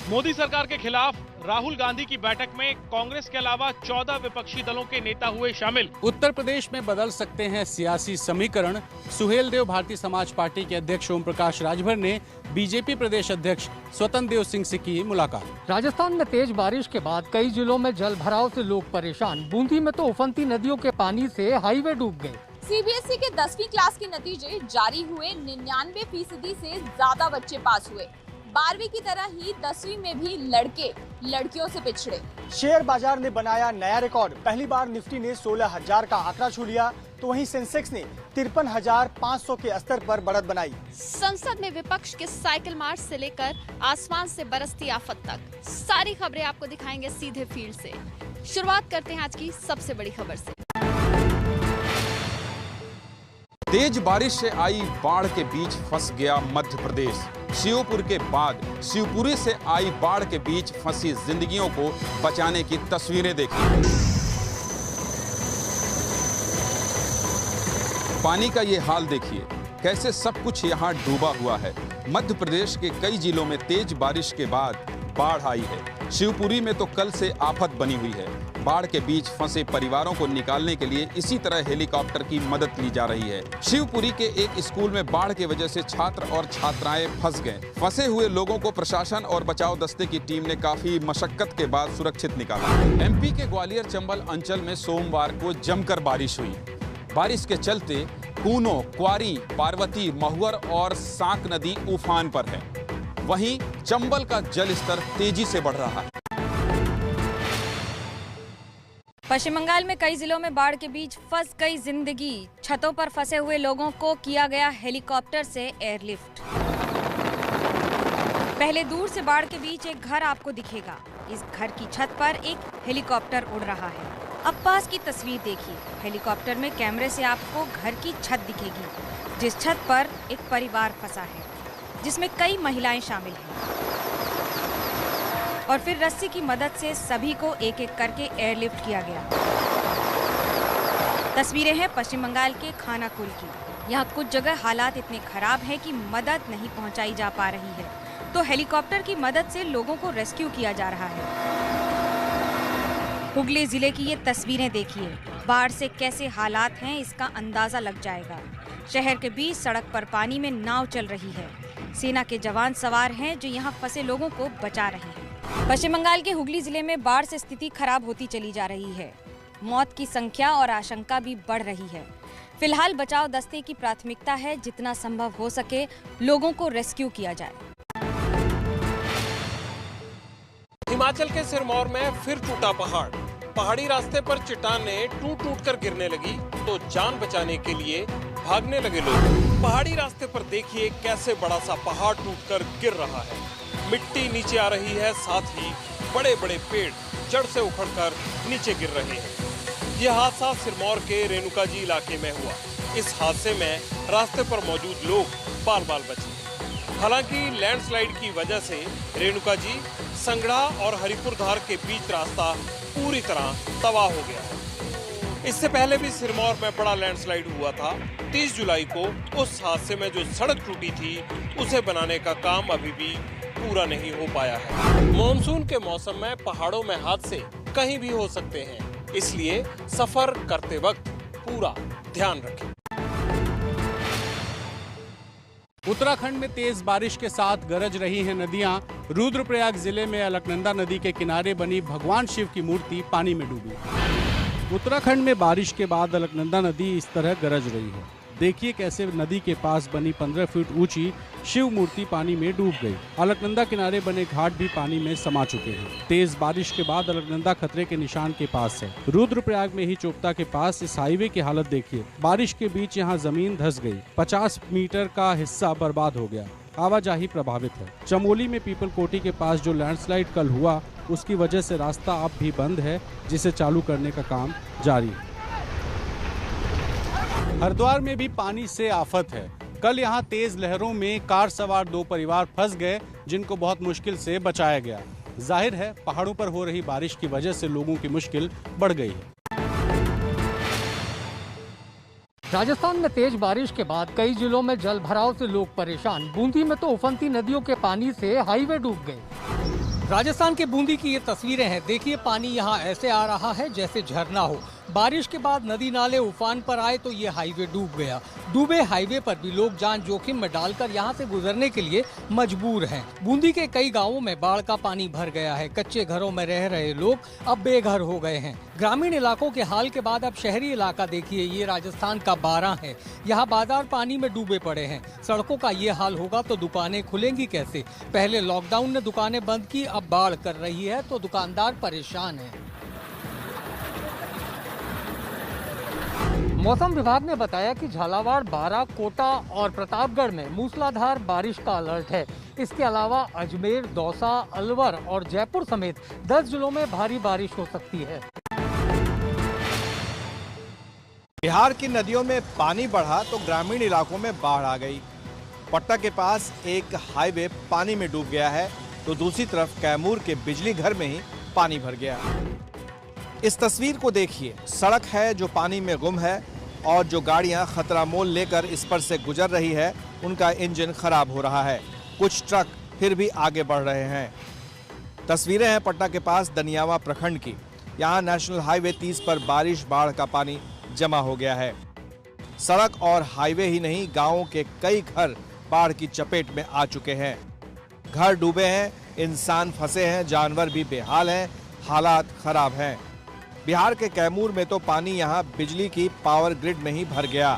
मोदी सरकार के खिलाफ राहुल गांधी की बैठक में कांग्रेस के अलावा 14 विपक्षी दलों के नेता हुए शामिल। उत्तर प्रदेश में बदल सकते हैं सियासी समीकरण। सुहेलदेव भारतीय समाज पार्टी के अध्यक्ष ओम प्रकाश राजभर ने बीजेपी प्रदेश अध्यक्ष स्वतंत्र देव सिंह से की मुलाकात। राजस्थान में तेज बारिश के बाद कई जिलों में जल भराव से लोग परेशान। बूंदी में तो उफनती नदियों के पानी से हाईवे डूब गए। सीबीएसई के 10वीं क्लास के नतीजे जारी हुए। 99% से ज्यादा बच्चे पास हुए। 12वीं की तरह ही 10वीं में भी लड़के लड़कियों से पिछड़े। शेयर बाजार ने बनाया नया रिकॉर्ड। पहली बार निफ्टी ने 16,000 का आंकड़ा छू लिया, तो वहीं सेंसेक्स ने 53,500 के स्तर पर बढ़त बनाई। संसद में विपक्ष के साइकिल मार्च से लेकर आसमान से बरसती आफत तक सारी खबरें आपको दिखाएंगे सीधे फील्ड से। शुरुआत करते हैं आज की सबसे बड़ी खबर से। तेज बारिश से आई बाढ़ के बीच फंस गया मध्य प्रदेश। शिवपुर के बाद शिवपुरी से आई बाढ़ के बीच फंसी जिंदगियों को बचाने की तस्वीरें देखी। पानी का ये हाल देखिए, कैसे सब कुछ यहाँ डूबा हुआ है। मध्य प्रदेश के कई जिलों में तेज बारिश के बाद बाढ़ आई है। शिवपुरी में तो कल से आफत बनी हुई है। बाढ़ के बीच फंसे परिवारों को निकालने के लिए इसी तरह हेलीकॉप्टर की मदद ली जा रही है। शिवपुरी के एक स्कूल में बाढ़ की वजह से छात्र और छात्राएं फंस गए। फंसे हुए लोगों को प्रशासन और बचाव दस्ते की टीम ने काफी मशक्कत के बाद सुरक्षित निकाला। एमपी के ग्वालियर चंबल अंचल में सोमवार को जमकर बारिश हुई। बारिश के चलते कूनो, क्वारी, पार्वती, महुअर और सांक नदी उफान पर है। वहीं चंबल का जल स्तर तेजी से बढ़ रहा है। पश्चिम बंगाल में कई जिलों में बाढ़ के बीच फंस गई जिंदगी। छतों पर फंसे हुए लोगों को किया गया हेलीकॉप्टर से एयरलिफ्ट। पहले दूर से बाढ़ के बीच एक घर आपको दिखेगा। इस घर की छत पर एक हेलीकॉप्टर उड़ रहा है। अब पास की तस्वीर देखिए। हेलीकॉप्टर में कैमरे से आपको घर की छत दिखेगी, जिस छत पर एक परिवार फंसा है, जिसमें कई महिलाएं शामिल हैं। और फिर रस्सी की मदद से सभी को एक एक करके एयरलिफ्ट किया गया। तस्वीरें हैं पश्चिम बंगाल के खानाकुल की। यहाँ कुछ जगह हालात इतने खराब हैं कि मदद नहीं पहुँचाई जा पा रही है, तो हेलीकॉप्टर की मदद से लोगों को रेस्क्यू किया जा रहा है। हुगली जिले की ये तस्वीरें देखिए। बाढ़ से कैसे हालात हैं इसका अंदाजा लग जाएगा। शहर के बीच सड़क पर पानी में नाव चल रही है। सेना के जवान सवार हैं जो यहाँ फंसे लोगों को बचा रहे हैं। पश्चिम बंगाल के हुगली जिले में बाढ़ से स्थिति खराब होती चली जा रही है। मौत की संख्या और आशंका भी बढ़ रही है। फिलहाल बचाव दस्ते की प्राथमिकता है जितना संभव हो सके लोगों को रेस्क्यू किया जाए। हिमाचल के सिरमौर में फिर टूटा पहाड़। पहाड़ी रास्ते पर चट्टानें टूट कर गिरने लगी तो जान बचाने के लिए भागने लगे लोग। पहाड़ी रास्ते पर देखिए कैसे बड़ा सा पहाड़ टूटकर गिर रहा है। मिट्टी नीचे आ रही है, साथ ही बड़े बड़े पेड़ जड़ से उखड़कर नीचे गिर रहे हैं। यह हादसा सिरमौर के रेणुका जी इलाके में हुआ। इस हादसे में रास्ते पर मौजूद लोग बाल बाल बचे। हालांकि लैंडस्लाइड की वजह से रेणुका जी, संगड़ा और हरिपुर धार के बीच रास्ता पूरी तरह तबाह हो गया है। इससे पहले भी सिरमौर में बड़ा लैंडस्लाइड हुआ था। 30 जुलाई को उस हादसे में जो सड़क टूटी थी उसे बनाने का काम अभी भी पूरा नहीं हो पाया है। मॉनसून के मौसम में पहाड़ों में हादसे कहीं भी हो सकते हैं, इसलिए सफर करते वक्त पूरा ध्यान रखें। उत्तराखंड में तेज बारिश के साथ गरज रही हैं नदियां। रुद्रप्रयाग जिले में अलकनंदा नदी के किनारे बनी भगवान शिव की मूर्ति पानी में डूबी। उत्तराखंड में बारिश के बाद अलकनंदा नदी इस तरह गरज रही है। देखिए कैसे नदी के पास बनी 15 फीट ऊंची शिव मूर्ति पानी में डूब गई। अलकनंदा किनारे बने घाट भी पानी में समा चुके हैं। तेज बारिश के बाद अलकनंदा खतरे के निशान के पास है। रुद्रप्रयाग में ही चोपता के पास इस हाईवे की हालत देखिए। बारिश के बीच यहाँ जमीन धंस गई। 50 मीटर का हिस्सा बर्बाद हो गया। आवाजाही प्रभावित है। चमोली में पीपल कोटी के पास जो लैंडस्लाइड कल हुआ उसकी वजह से रास्ता अब भी बंद है, जिसे चालू करने का काम जारी है। हरिद्वार में भी पानी से आफत है। कल यहाँ तेज लहरों में कार सवार 2 परिवार फंस गए, जिनको बहुत मुश्किल से बचाया गया। जाहिर है पहाड़ों पर हो रही बारिश की वजह से लोगों की मुश्किल बढ़ गई है। राजस्थान में तेज बारिश के बाद कई जिलों में जल भराव से लोग परेशान। बूंदी में तो उफनती नदियों के पानी से हाईवे डूब गए। राजस्थान के बूंदी की ये तस्वीरें हैं। देखिए पानी यहाँ ऐसे आ रहा है जैसे झरना हो। बारिश के बाद नदी नाले उफान पर आए तो ये हाईवे डूब गया। डूबे हाईवे पर भी लोग जान जोखिम में डालकर यहाँ से गुजरने के लिए मजबूर हैं। बूंदी के कई गांवों में बाढ़ का पानी भर गया है। कच्चे घरों में रह रहे लोग अब बेघर हो गए हैं। ग्रामीण इलाकों के हाल के बाद अब शहरी इलाका देखिए, ये राजस्थान का बारां है। यहाँ बाजार पानी में डूबे पड़े हैं। सड़कों का ये हाल होगा तो दुकानें खुलेंगी कैसे? पहले लॉकडाउन ने दुकानें बंद की, अब बाढ़ कर रही है तो दुकानदार परेशान हैं। मौसम विभाग ने बताया कि झालावाड़, बारां, कोटा और प्रतापगढ़ में मूसलाधार बारिश का अलर्ट है। इसके अलावा अजमेर, दौसा, अलवर और जयपुर समेत 10 जिलों में भारी बारिश हो सकती है। बिहार की नदियों में पानी बढ़ा तो ग्रामीण इलाकों में बाढ़ आ गई। पटना के पास एक हाईवे पानी में डूब गया है तो दूसरी तरफ कैमूर के बिजली घर में ही पानी भर गया। इस तस्वीर को देखिए, सड़क है जो पानी में गुम है और जो गाड़ियां खतरा मोल लेकर इस पर से गुजर रही है उनका इंजन खराब हो रहा है। कुछ ट्रक फिर भी आगे बढ़ रहे हैं। तस्वीरें हैं पटना के पास दनियावा प्रखंड की। यहाँ नेशनल हाईवे 30 पर बारिश बाढ़ का पानी जमा हो गया है। सड़क और हाईवे ही नहीं, गांवों के कई घर बाढ़ की चपेट में आ चुके हैं। घर डूबे हैं, इंसान फंसे हैं, जानवर भी बेहाल हैं, हालात खराब हैं। बिहार के कैमूर में तो पानी यहाँ बिजली की पावर ग्रिड में ही भर गया।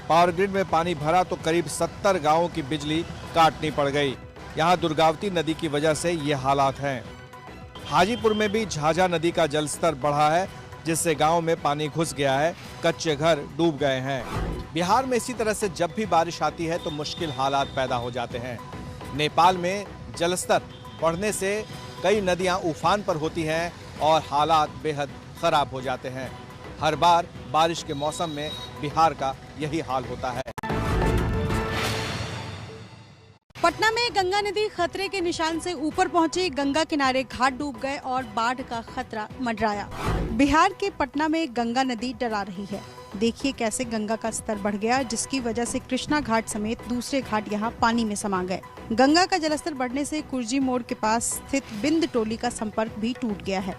पावर ग्रिड में पानी भरा तो करीब 70 गांवों की बिजली काटनी पड़ गई। यहाँ दुर्गावती नदी की वजह से ये हालात हैं। हाजीपुर में भी झाझा नदी का जलस्तर बढ़ा है जिससे गांव में पानी घुस गया है, कच्चे घर डूब गए हैं। बिहार में इसी तरह से जब भी बारिश आती है तो मुश्किल हालात पैदा हो जाते हैं। नेपाल में जलस्तर बढ़ने से कई नदियां उफान पर होती हैं और हालात बेहद खराब हो जाते हैं। हर बार बारिश के मौसम में बिहार का यही हाल होता है। पटना में गंगा नदी खतरे के निशान से ऊपर पहुंची। गंगा किनारे घाट डूब गए और बाढ़ का खतरा मंडराया। बिहार के पटना में गंगा नदी डरा रही है। देखिए कैसे गंगा का स्तर बढ़ गया, जिसकी वजह से कृष्णा घाट समेत दूसरे घाट यहां पानी में समा गए। गंगा का जलस्तर बढ़ने से कुर्जी मोड़ के पास स्थित बिंद टोली का संपर्क भी टूट गया है।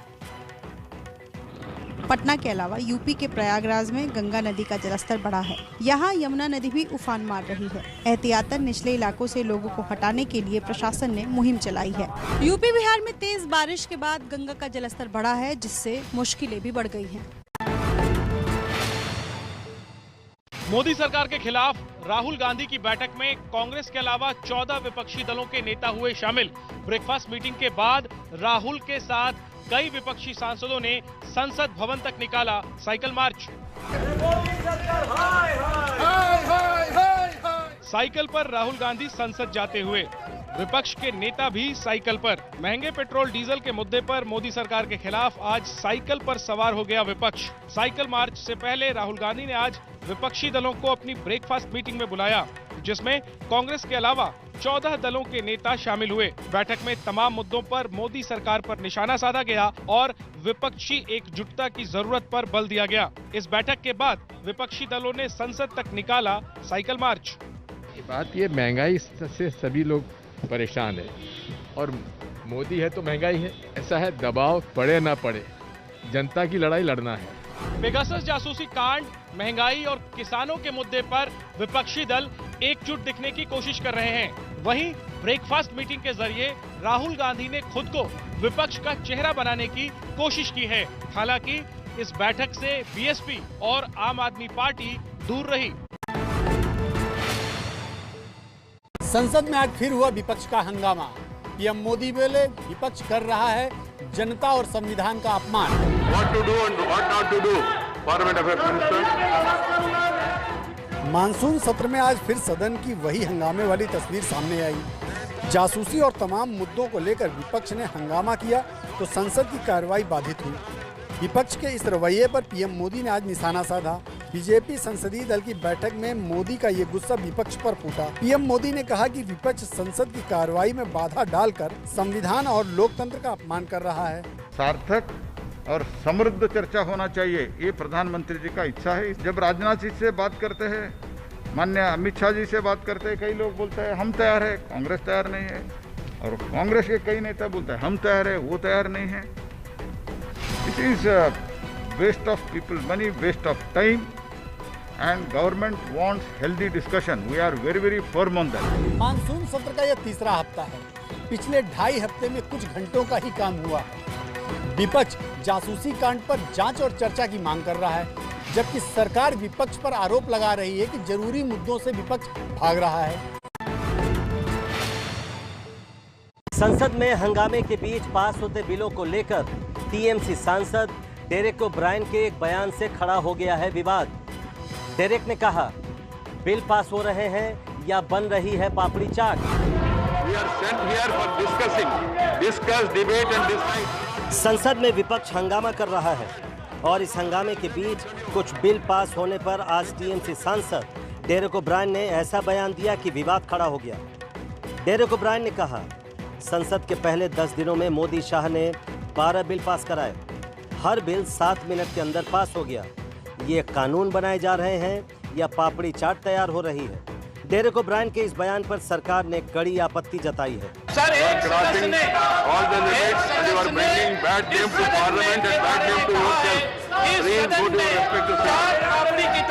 पटना के अलावा यूपी के प्रयागराज में गंगा नदी का जलस्तर बढ़ा है। यहाँ यमुना नदी भी उफान मार रही है। एहतियातन निचले इलाकों से लोगों को हटाने के लिए प्रशासन ने मुहिम चलाई है। यूपी बिहार में तेज बारिश के बाद गंगा का जलस्तर बढ़ा है, जिससे मुश्किलें भी बढ़ गई हैं। मोदी सरकार के खिलाफ राहुल गांधी की बैठक में कांग्रेस के अलावा 14 विपक्षी दलों के नेता हुए शामिल। ब्रेकफास्ट मीटिंग के बाद राहुल के साथ कई विपक्षी सांसदों ने संसद भवन तक निकाला साइकिल मार्च। साइकिल पर राहुल गांधी संसद जाते हुए, विपक्ष के नेता भी साइकिल पर। महंगे पेट्रोल डीजल के मुद्दे पर मोदी सरकार के खिलाफ आज साइकिल पर सवार हो गया विपक्ष। साइकिल मार्च से पहले राहुल गांधी ने आज विपक्षी दलों को अपनी ब्रेकफास्ट मीटिंग में बुलाया, जिसमें कांग्रेस के अलावा 14 दलों के नेता शामिल हुए। बैठक में तमाम मुद्दों पर मोदी सरकार पर निशाना साधा गया और विपक्षी एकजुटता की जरूरत पर बल दिया गया। इस बैठक के बाद विपक्षी दलों ने संसद तक निकाला साइकिल मार्च। बात ये, महंगाई से सभी लोग परेशान है और मोदी है तो महंगाई है। ऐसा है, दबाव पड़े ना पड़े, जनता की लड़ाई लड़ना है। पेगासस जासूसी कांड, महंगाई और किसानों के मुद्दे पर विपक्षी दल एकजुट दिखने की कोशिश कर रहे हैं। वहीं ब्रेकफास्ट मीटिंग के जरिए राहुल गांधी ने खुद को विपक्ष का चेहरा बनाने की कोशिश की है। हालांकि इस बैठक से बीएसपी और आम आदमी पार्टी दूर रही। संसद में आज फिर हुआ विपक्ष का हंगामा। पीएम मोदी बोले विपक्ष कर रहा है जनता और संविधान का अपमान। What to do and what not to do, Parliament Affairs Minister. Monsoon सत्र में आज फिर सदन की वही हंगामे वाली तस्वीर सामने आई। जासूसी और तमाम मुद्दों को लेकर विपक्ष ने हंगामा किया तो संसद की कार्रवाई बाधित हुई। विपक्ष के इस रवैये पर पीएम मोदी ने आज निशाना साधा। बीजेपी संसदीय दल की बैठक में मोदी का ये गुस्सा विपक्ष पर फूटा। पीएम मोदी ने कहा कि विपक्ष संसद की कार्रवाई में बाधा डालकर संविधान और लोकतंत्र का अपमान कर रहा है। सार्थक और समृद्ध चर्चा होना चाहिए, ये प्रधानमंत्री जी का इच्छा है। जब राजनाथ जी से बात करते हैं, माननीय अमित शाह जी से बात करते हैं, कई लोग बोलते हैं हम तैयार है, कांग्रेस तैयार नहीं है। और कांग्रेस के कई नेता बोलते हैं हम तैयार है, वो तैयार नहीं है। It is waste of people money, waste of time, and government wants healthy discussion. We are very very firm on that. Monsoon सत्र का यह तीसरा हफ्ता है। पिछले 2.5 हफ्ते में कुछ घंटों का ही काम हुआ है। विपक्ष जासूसी कांड पर जांच और चर्चा की मांग कर रहा है, जबकि सरकार विपक्ष पर आरोप लगा रही है कि जरूरी मुद्दों से विपक्ष भाग रहा है। संसद में हंगामे के बीच पास होते बिलों को लेकर टीएमसी सांसद डेरेक ओब्रायन के एक बयान से खड़ा हो गया है विवाद। डेरेक ने कहा, बिल पास हो रहे हैं या बन रही है पापड़ी चाट। संसद में विपक्ष हंगामा कर रहा है और इस हंगामे के बीच कुछ बिल पास होने पर आज टीएमसी सांसद डेरेक ओब्रायन ने ऐसा बयान दिया कि विवाद खड़ा हो गया। डेरेक ओब्रायन ने कहा, संसद के पहले 10 दिनों में मोदी शाह ने 12 बिल पास कराए। हर बिल 7 मिनट के अंदर पास हो गया। ये कानून बनाए जा रहे हैं या पापड़ी चाट तैयार हो रही है। डेरेक ओब्रायन के इस बयान पर सरकार ने कड़ी आपत्ति जताई है। सर, एक सदस्य ने चाट पापड़ी की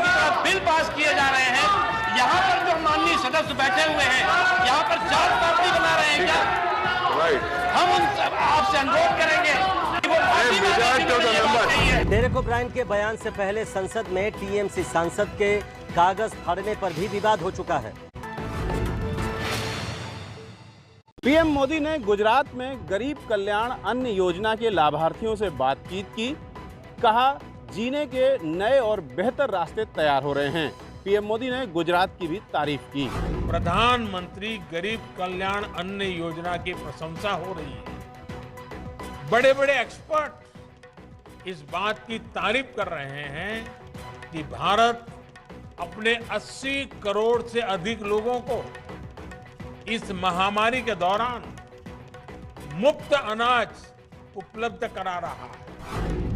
तरह बिल पास किए जा रहे हैं। यहाँ पर जो माननीय सदस्य बैठे हुए हैं, यहाँ पर चाट पापड़ी बना रहे हैं क्या? हम उन आपसे अनुरोध करेंगे। डेरेक ओब्रायन के बयान से पहले संसद में टीएमसी सांसद के कागज फाड़ने पर भी विवाद हो चुका है। पीएम मोदी ने गुजरात में गरीब कल्याण अन्न योजना के लाभार्थियों से बातचीत की। कहा, जीने के नए और बेहतर रास्ते तैयार हो रहे हैं। पीएम मोदी ने गुजरात की भी तारीफ की। प्रधानमंत्री गरीब कल्याण अन्न योजना की प्रशंसा हो रही है। बड़े बड़े एक्सपर्ट इस बात की तारीफ कर रहे हैं कि भारत अपने 80 करोड़ से अधिक लोगों को इस महामारी के दौरान मुफ्त अनाज उपलब्ध करा रहा है।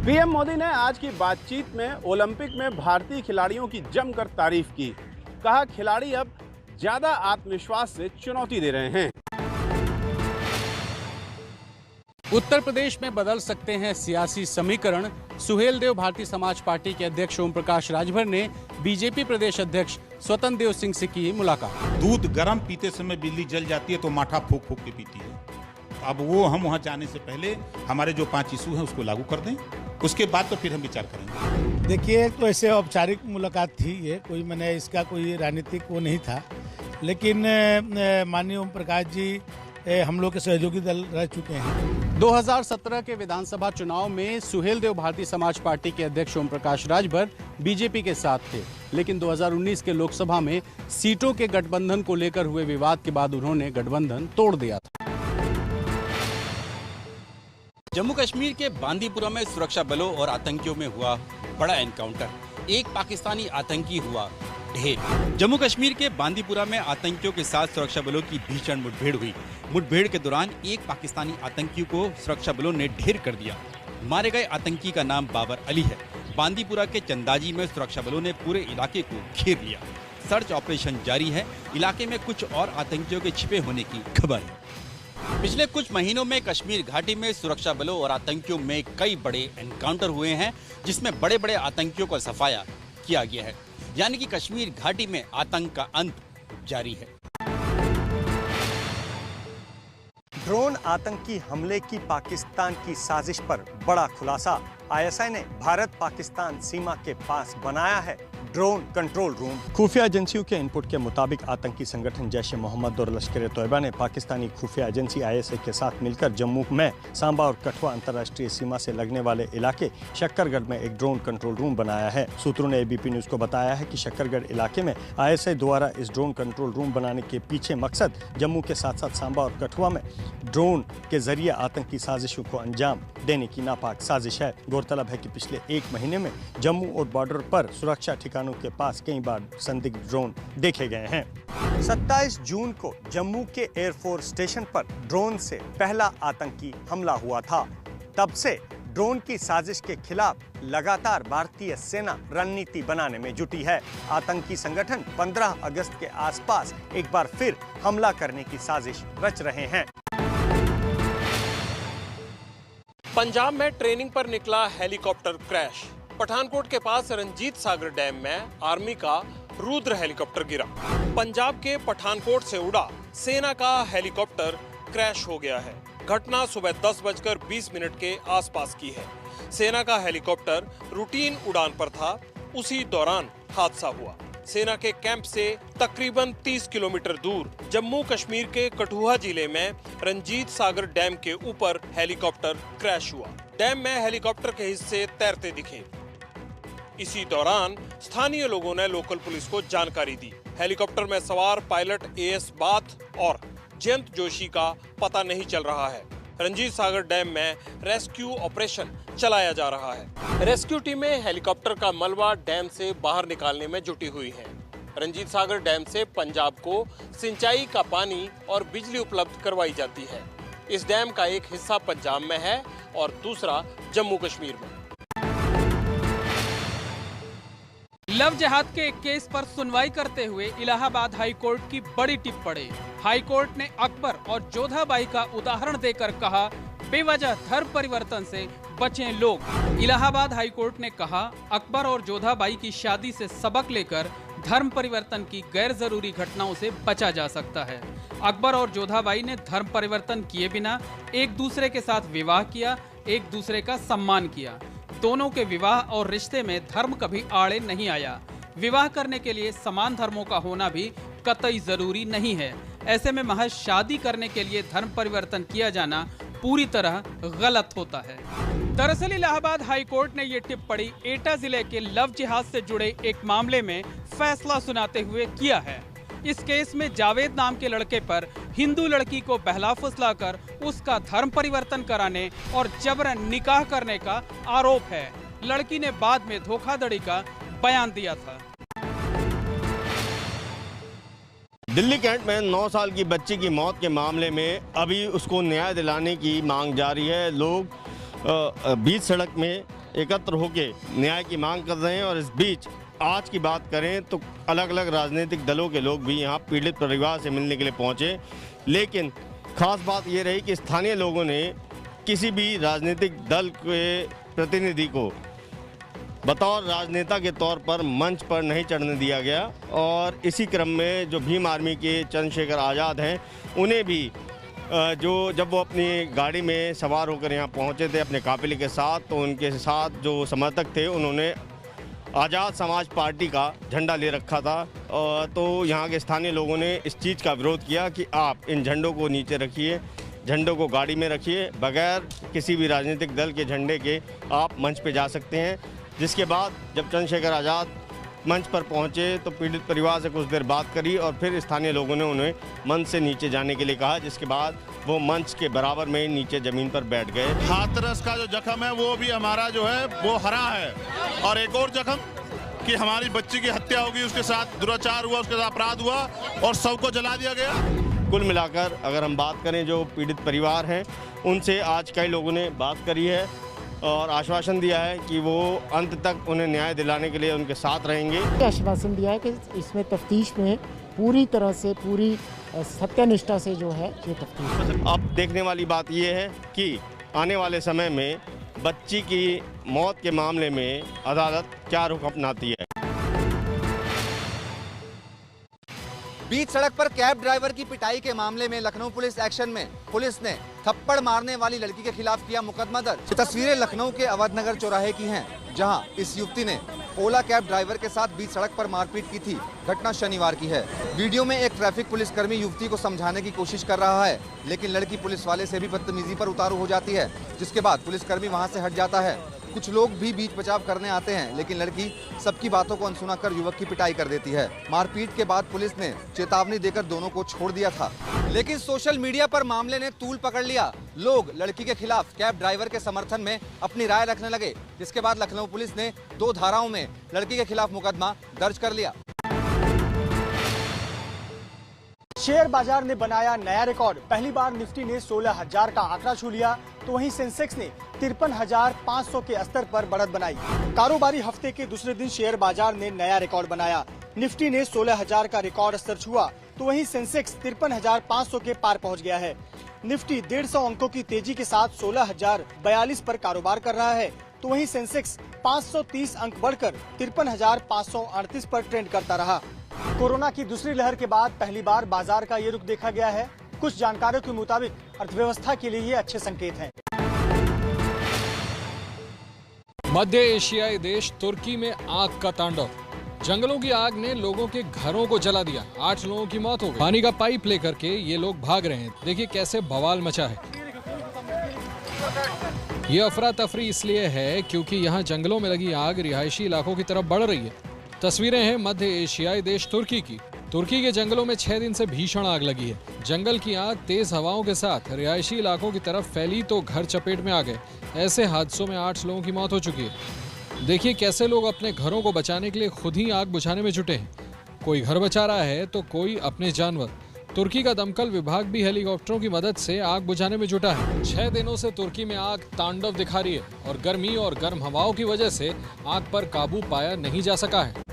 पीएम मोदी ने आज की बातचीत में ओलंपिक में भारतीय खिलाड़ियों की जमकर तारीफ की। कहा, खिलाड़ी अब ज्यादा आत्मविश्वास से चुनौती दे रहे हैं। उत्तर प्रदेश में बदल सकते हैं सियासी समीकरण। सुहेलदेव भारतीय समाज पार्टी के अध्यक्ष ओम प्रकाश राजभर ने बीजेपी प्रदेश अध्यक्ष स्वतंत्र देव सिंह से की मुलाकात। दूध गर्म पीते समय बिल्ली जल जाती है तो माठा फूक फूक के पीती है। अब वो हम वहाँ जाने से पहले हमारे जो 5 इशू हैं उसको लागू कर दें, उसके बाद तो फिर हम विचार करेंगे। देखिए, तो ऐसे औपचारिक मुलाकात थी ये, कोई मैंने इसका कोई राजनीतिक वो नहीं था, लेकिन माननीय ओम प्रकाश जी हम लोग के सहयोगी दल रह चुके हैं। 2017 के विधानसभा चुनाव में सुहेलदेव भारतीय समाज पार्टी के अध्यक्ष ओम प्रकाश राजभर बीजेपी के साथ थे, लेकिन 2019 के लोकसभा में सीटों के गठबंधन को लेकर हुए विवाद के बाद उन्होंने गठबंधन तोड़ दिया था। जम्मू कश्मीर के बांदीपुरा में सुरक्षा बलों और आतंकियों में हुआ बड़ा एनकाउंटर। एक पाकिस्तानी आतंकी हुआ ढेर। जम्मू कश्मीर के बांदीपुरा में आतंकियों के साथ सुरक्षा बलों की भीषण मुठभेड़ हुई। मुठभेड़ के दौरान एक पाकिस्तानी आतंकी को सुरक्षा बलों ने ढेर कर दिया। मारे गए आतंकी का नाम बाबर अली है। बांदीपुरा के चंदाजी में सुरक्षा बलों ने पूरे इलाके को घेर लिया। सर्च ऑपरेशन जारी है। इलाके में कुछ और आतंकियों के छिपे होने की खबर है। पिछले कुछ महीनों में कश्मीर घाटी में सुरक्षा बलों और आतंकियों में कई बड़े एनकाउंटर हुए हैं, जिसमें बड़े बड़े आतंकियों का सफाया किया गया है। यानी कि कश्मीर घाटी में आतंक का अंत जारी है। ड्रोन आतंकी हमले की पाकिस्तान की साजिश पर बड़ा खुलासा। आईएसआई ने भारत पाकिस्तान सीमा के पास बनाया है ड्रोन कंट्रोल रूम। खुफिया एजेंसियों के इनपुट के मुताबिक आतंकी संगठन जैश ए मोहम्मद और लश्कर-ए-तोयबा ने पाकिस्तानी खुफिया एजेंसी आईएसआई के साथ मिलकर जम्मू में सांबा और कठुआ अंतर्राष्ट्रीय सीमा से लगने वाले इलाके शक्करगढ़ में एक ड्रोन कंट्रोल रूम बनाया है। सूत्रों ने एबीपी न्यूज को बताया है कि शक्करगढ़ इलाके में आईएसआई द्वारा इस ड्रोन कंट्रोल रूम बनाने के पीछे मकसद जम्मू के साथ साथ सांबा और कठुआ में ड्रोन के जरिए आतंकी साजिशों को अंजाम देने की नापाक साजिश है। गौरतलब है कि पिछले 1 महीने में जम्मू और बॉर्डर पर सुरक्षा ठिकानों के पास कई बार संदिग्ध ड्रोन देखे गए हैं। 27 जून को जम्मू के एयरफोर्स स्टेशन पर ड्रोन से पहला आतंकी हमला हुआ था। तब से ड्रोन की साजिश के खिलाफ लगातार भारतीय सेना रणनीति बनाने में जुटी है। आतंकी संगठन 15 अगस्त के आसपास एक बार फिर हमला करने की साजिश रच रहे हैं। पंजाब में ट्रेनिंग पर निकला हेलीकॉप्टर क्रैश। पठानकोट के पास रंजीत सागर डैम में आर्मी का रुद्र हेलीकॉप्टर गिरा। पंजाब के पठानकोट से उड़ा सेना का हेलीकॉप्टर क्रैश हो गया है। घटना सुबह 10:20 के आसपास की है। सेना का हेलीकॉप्टर रूटीन उड़ान पर था, उसी दौरान हादसा हुआ। सेना के कैंप से तकरीबन 30 किलोमीटर दूर जम्मू कश्मीर के कठुआ जिले में रंजीत सागर डैम के ऊपर हेलीकॉप्टर क्रैश हुआ। डैम में हेलीकॉप्टर के हिस्से तैरते दिखे। इसी दौरान स्थानीय लोगों ने लोकल पुलिस को जानकारी दी। हेलीकॉप्टर में सवार पायलट एएस बाथ और जयंत जोशी का पता नहीं चल रहा है। रंजीत सागर डैम में रेस्क्यू ऑपरेशन चलाया जा रहा है। रेस्क्यू टीमें हेलीकॉप्टर का मलबा डैम से बाहर निकालने में जुटी हुई हैं। रंजीत सागर डैम से पंजाब को सिंचाई का पानी और बिजली उपलब्ध करवाई जाती है। इस डैम का एक हिस्सा पंजाब में है और दूसरा जम्मू कश्मीर में। लव जिहाद के एक केस पर सुनवाई करते हुए इलाहाबाद हाई कोर्ट की बड़ी टिप्पणी। हाई कोर्ट ने अकबर और जोधाबाई का उदाहरण देकर कहा, बेवजह धर्म परिवर्तन से बचें लोग। इलाहाबाद हाई कोर्ट ने कहा, अकबर और जोधाबाई की शादी से सबक लेकर धर्म परिवर्तन की गैर जरूरी घटनाओं से बचा जा सकता है। अकबर और जोधाबाई ने धर्म परिवर्तन किए बिना एक दूसरे के साथ विवाह किया, एक दूसरे का सम्मान किया। दोनों के विवाह और रिश्ते में धर्म कभी आड़े नहीं आया। विवाह करने के लिए समान धर्मों का होना भी कतई जरूरी नहीं है। ऐसे में महज शादी करने के लिए धर्म परिवर्तन किया जाना पूरी तरह गलत होता है। दरअसल इलाहाबाद हाई कोर्ट ने ये टिप्पणी एटा जिले के लव जिहाद से जुड़े एक मामले में फैसला सुनाते हुए किया है। इस केस में जावेद नाम के लड़के पर हिंदू लड़की को बहला फुसलाकर उसका धर्म परिवर्तन कराने और जबरन निकाह करने का आरोप है। लड़की ने बाद में धोखाधड़ी का बयान दिया था। दिल्ली कैंट में 9 साल की बच्ची की मौत के मामले में अभी उसको न्याय दिलाने की मांग जारी है। लोग बीच सड़क में एकत्र होकर न्याय की मांग कर रहे हैं और इस बीच आज की बात करें तो अलग अलग राजनीतिक दलों के लोग भी यहाँ पीड़ित परिवार से मिलने के लिए पहुँचे। लेकिन खास बात ये रही कि स्थानीय लोगों ने किसी भी राजनीतिक दल के प्रतिनिधि को बतौर राजनेता के तौर पर मंच पर नहीं चढ़ने दिया गया। और इसी क्रम में जो भीम आर्मी के चंद्रशेखर आज़ाद हैं, उन्हें भी जब वो अपनी गाड़ी में सवार होकर यहाँ पहुँचे थे अपने काफिले के साथ, तो उनके साथ जो समर्थक थे उन्होंने आज़ाद समाज पार्टी का झंडा ले रखा था। तो यहाँ के स्थानीय लोगों ने इस चीज़ का विरोध किया कि आप इन झंडों को नीचे रखिए, झंडों को गाड़ी में रखिए, बगैर किसी भी राजनीतिक दल के झंडे के आप मंच पे जा सकते हैं। जिसके बाद जब चंद्रशेखर आज़ाद मंच पर पहुंचे तो पीड़ित परिवार से कुछ देर बात करी और फिर स्थानीय लोगों ने उन्हें मंच से नीचे जाने के लिए कहा, जिसके बाद वो मंच के बराबर में ही नीचे ज़मीन पर बैठ गए। हाथरस का जो जख्म है वो भी हमारा जो है वो हरा है, और एक और जख्म कि हमारी बच्ची की हत्या होगी, उसके साथ दुराचार हुआ, उसके साथ अपराध हुआ और सबको जला दिया गया। कुल मिलाकर अगर हम बात करें जो पीड़ित परिवार हैं, उनसे आज कई लोगों ने बात करी है और आश्वासन दिया है कि वो अंत तक उन्हें न्याय दिलाने के लिए उनके साथ रहेंगे। आश्वासन दिया है कि इसमें तफ्तीश में पूरी तरह से पूरी सत्यनिष्ठा से जो है ये तफ्तीश। अब देखने वाली बात ये है कि आने वाले समय में बच्ची की मौत के मामले में अदालत क्या रुख अपनाती है। बीच सड़क पर कैब ड्राइवर की पिटाई के मामले में लखनऊ पुलिस एक्शन में। पुलिस ने थप्पड़ मारने वाली लड़की के खिलाफ किया मुकदमा दर्ज। तस्वीरें लखनऊ के अवधनगर चौराहे की हैं, जहां इस युवती ने ओला कैब ड्राइवर के साथ बीच सड़क पर मारपीट की थी। घटना शनिवार की है। वीडियो में एक ट्रैफिक पुलिसकर्मी युवती को समझाने की कोशिश कर रहा है, लेकिन लड़की पुलिस वाले से भी बदतमीजी पर उतारू हो जाती है, जिसके बाद पुलिसकर्मी वहां से हट जाता है। कुछ लोग भी बीच बचाव करने आते हैं, लेकिन लड़की सबकी बातों को अनसुना कर युवक की पिटाई कर देती है। मारपीट के बाद पुलिस ने चेतावनी देकर दोनों को छोड़ दिया था, लेकिन सोशल मीडिया पर मामले ने तूल पकड़ लिया। लोग लड़की के खिलाफ कैब ड्राइवर के समर्थन में अपनी राय रखने लगे, जिसके बाद लखनऊ पुलिस ने 2 धाराओं में लड़की के खिलाफ मुकदमा दर्ज कर लिया। शेयर बाजार ने बनाया नया रिकॉर्ड। पहली बार निफ्टी ने 16,000 का आंकड़ा छू लिया। तो वहीं सेंसेक्स ने 53,500 के स्तर पर बढ़त बनाई। कारोबारी हफ्ते के दूसरे दिन शेयर बाजार ने नया रिकॉर्ड बनाया। निफ्टी ने 16,000 का रिकॉर्ड स्तर छुआ, तो वहीं सेंसेक्स 53,500 के पार पहुंच गया है। निफ्टी 150 अंकों की तेजी के साथ 16,042 पर कारोबार कर रहा है, तो वहीं सेंसेक्स 530 अंक बढ़कर 53,538 पर ट्रेंड करता रहा। कोरोना की दूसरी लहर के बाद पहली बार बाजार का ये रुख देखा गया है। कुछ जानकारों के मुताबिक अर्थव्यवस्था के लिए ये अच्छे संकेत हैं। मध्य एशियाई देश तुर्की में आग का तांडव। जंगलों की आग ने लोगों के घरों को जला दिया। 8 लोगों की मौत हो गई। पानी का पाइप लेकर के ये लोग भाग रहे हैं। देखिए कैसे बवाल मचा है। ये अफरा तफरी इसलिए है क्योंकि यहाँ जंगलों में लगी आग रिहायशी इलाकों की तरफ बढ़ रही है। तस्वीरें हैं मध्य एशियाई देश तुर्की की। तुर्की के जंगलों में 6 दिन से भीषण आग लगी है। जंगल की आग तेज हवाओं के साथ रिहायशी इलाकों की तरफ फैली तो घर चपेट में आ गए। ऐसे हादसों में 8 लोगों की मौत हो चुकी है। देखिए कैसे लोग अपने घरों को बचाने के लिए खुद ही आग बुझाने में जुटे हैं। कोई घर बचा रहा है तो कोई अपने जानवर। तुर्की का दमकल विभाग भी हेलीकॉप्टरों की मदद से आग बुझाने में जुटा है। 6 दिनों से तुर्की में आग तांडव दिखा रही है और गर्मी और गर्म हवाओं की वजह से आग पर काबू पाया नहीं जा सका है।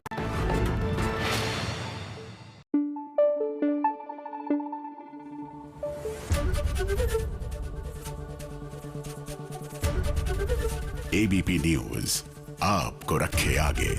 ABP न्यूज आपको रखे आगे।